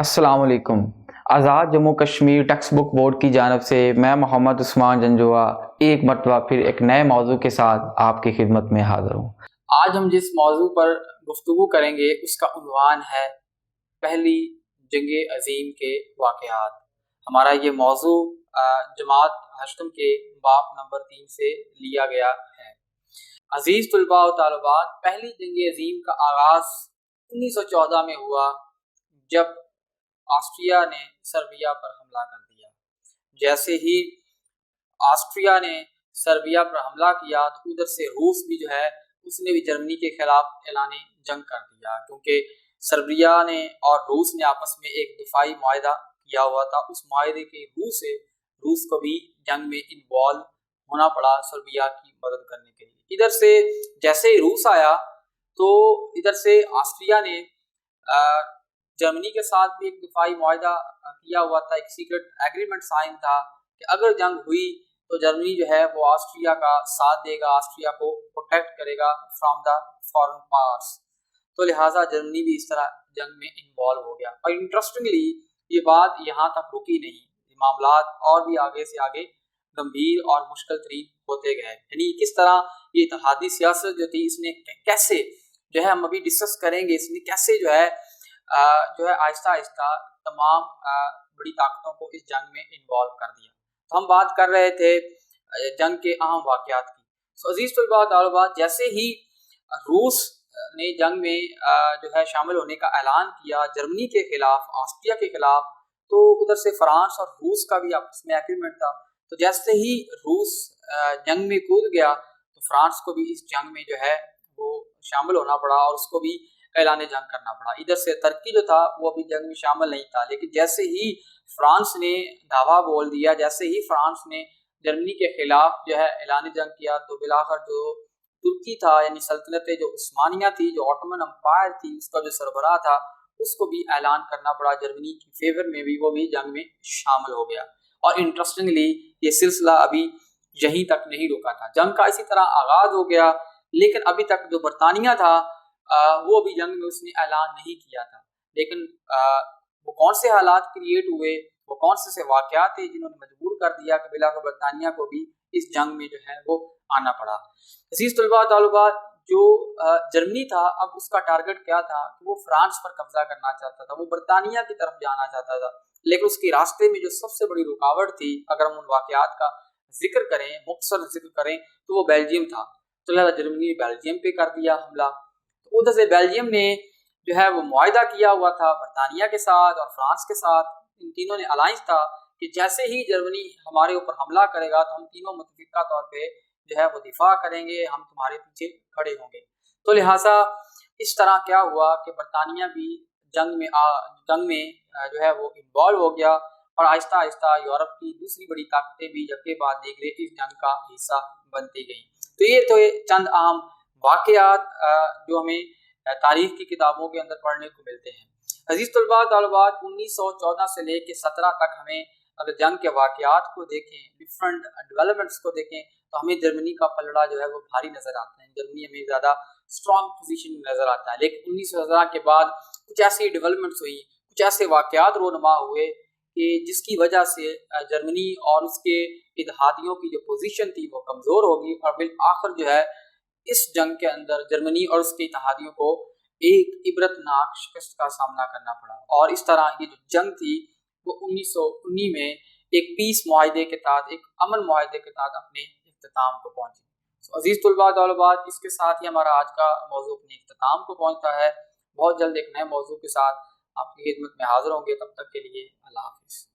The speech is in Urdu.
السلام علیکم۔ Azad Jammu Kashmir text book board کی جانب سے میں محمد عثمان جنجوعہ ایک مرتبہ پھر ایک نئے موضوع کے ساتھ آپ کی خدمت میں حاضر ہوں۔ آج ہم جس موضوع پر گفتگو کریں گے اس کا عنوان ہے پہلی جنگ عظیم کے واقعات۔ ہمارا یہ موضوع جماعت ہشتم کے باب نمبر 3 سے لیا گیا ہے۔ عزیز طلباء و طالبات، پہلی جنگ عظیم کا آغاز 1914 میں ہوا جب آسٹریا نے سربیا پر حملہ کر دیا۔ جیسے ہی آسٹریا نے سربیا پر حملہ کیا تو ادھر سے روس بھی جو ہے اس نے بھی جرمنی کے خلاف اعلان جنگ کر دیا، کیونکہ سربیا نے اور روس نے آپس میں ایک دفاعی معاہدہ کیا ہوا تھا۔ اس معاہدے کے روح سے روس کو بھی جنگ میں انوالو ہونا پڑا سربیا کی مدد کرنے کے لیے۔ ادھر سے جیسے ہی روس آیا تو ادھر سے آسٹریا نے جرمنی کے ساتھ بھی ایک دفاعی معاہدہ کیا ہوا تھا، ایک سیکرٹ ایگریمنٹ سائن تھا کہ اگر جنگ ہوئی تو جرمنی جو ہے وہ آسٹریا کا ساتھ دے گا، آسٹریا کو پروٹیکٹ کرے گا فرام دا فارن پاورز۔ تو لہٰذا جرمنی بھی اس طرح جنگ میں انوالو ہو گیا۔ اور انٹرسٹنگلی یہ بات یہاں تک رکی نہیں، معاملات اور بھی آگے سے آگے گمبھیر اور مشکل ترین ہوتے گئے۔ یعنی کس طرح یہ اتحادی سیاست جو تھی اس نے کیسے جو ہے، ہم ابھی ڈسکس کریں گے، اس نے کیسے جو ہے آہستہ آہستہ تمام بڑی طاقتوں کو اس جنگ میں انوالو کر دیا۔ تو ہم بات کر رہے تھے جنگ کے اہم واقعات کی۔ عزیز طلباء و طالبات، جیسے ہی روس نے جنگ میں جو ہے شامل ہونے کا اعلان کیا جرمنی کے خلاف، آسٹریا کے خلاف، تو ادھر سے فرانس اور روس کا بھی آپس میں ایگریمنٹ تھا۔ تو جیسے ہی روس جنگ میں کود گیا تو فرانس کو بھی اس جنگ میں جو ہے وہ شامل ہونا پڑا اور اس کو بھی اعلان جنگ کرنا پڑا۔ ادھر سے ترکی جو تھا وہ ابھی جنگ میں شامل نہیں تھا، لیکن جیسے ہی فرانس نے دعویٰ بول دیا، جیسے ہی فرانس نے جرمنی کے خلاف جو ہے اعلان جنگ کیا، تو بالآخر جو ترکی تھا، یعنی سلطنت جو عثمانیہ تھی، جو آٹومن امپائر تھی، اس کا جو سربراہ تھا، اس کو بھی اعلان کرنا پڑا جرمنی کی فیور میں بھی، وہ بھی جنگ میں شامل ہو گیا۔ اور انٹرسٹنگلی یہ سلسلہ ابھی یہیں تک نہیں رکا تھا، جنگ کا اسی طرح آغاز ہو گیا، لیکن ابھی تک جو برطانیہ تھا وہ بھی جنگ میں اس نے اعلان نہیں کیا تھا۔ لیکن وہ کون سے حالات کریٹ ہوئے، وہ کون سے واقعات تھے جنہوں نے مجبور کر دیا کہ بالآخر برطانیہ کو بھی اس جنگ میں جو ہے وہ آنا پڑا۔ عزیز طلباء طالبات، جو جرمنی تھا اب اس کا ٹارگٹ کیا تھا کہ وہ فرانس پر قبضہ کرنا چاہتا تھا، وہ برطانیہ کی طرف جانا چاہتا تھا، لیکن اس کے راستے میں جو سب سے بڑی رکاوٹ تھی، اگر ہم ان واقعات کا ذکر کریں، مختصر ذکر کریں، تو وہ بیلجیم تھا۔ تو لہٰذا جرمنی نے بیلجیم پہ کر دیا حملہ۔ تو ادھر سے بیلجیم نے جو ہے وہ معاہدہ کیا ہوا تھا برطانیہ کے ساتھ اور فرانس کے ساتھ، ان تینوں نے الائنس تھا کہ جیسے ہی جرمنی ہمارے اوپر حملہ کرے گا تو ہم تینوں متفقہ طور پہ جو ہے وہ دفاع کریں گے، ہم تمہارے پیچھے کھڑے ہوں گے۔ تو لہٰذا اس طرح کیا ہوا کہ برطانیہ بھی جنگ میں جو ہے وہ انوالو ہو گیا، اور آہستہ آہستہ یورپ کی دوسری بڑی طاقتیں بھی یکے بعد دیگرے اس جنگ کا حصہ بنتی گئیں۔ تو یہ تو چند اہم واقعات جو ہمیں تاریخ کی کتابوں کے اندر پڑھنے کو ملتے ہیں۔ عزیز طلباء طالبات، 1914 سے لے کے 17 تک ہمیں اگر جنگ کے واقعات کو دیکھیں، ڈفرنٹ ڈیولپمنٹس کو دیکھیں، تو ہمیں جرمنی کا پلڑا جو ہے وہ بھاری نظر آتا ہے، جرمنی ہمیں زیادہ اسٹرانگ پوزیشن میں نظر آتا ہے۔ لیکن 1917 کے بعد کچھ ایسی ڈیولپمنٹس ہوئی، کچھ ایسے واقعات رونما ہوئے کہ جس کی وجہ سے جرمنی اور اس کے اتحادیوں کی جو پوزیشن تھی وہ کمزور ہوگی، اور بالآخر جو ہے اس جنگ کے اندر جرمنی اور اس کے اتحادیوں کو ایک عبرتناک شکست کا سامنا کرنا پڑا۔ اور اس طرح یہ جو جنگ تھی وہ 1919 میں ایک پیس معاہدے کے تحت، ایک امن معاہدے کے تحت اپنے اختتام کو پہنچی۔ عزیز طلباء طالبات، اس کے ساتھ ہی ہمارا آج کا موضوع اپنے اختتام کو پہنچتا ہے۔ بہت جلد ایک نئے موضوع کے ساتھ آپ کی خدمت میں حاضر ہوں گے، تب تک کے لیے اللہ حافظ۔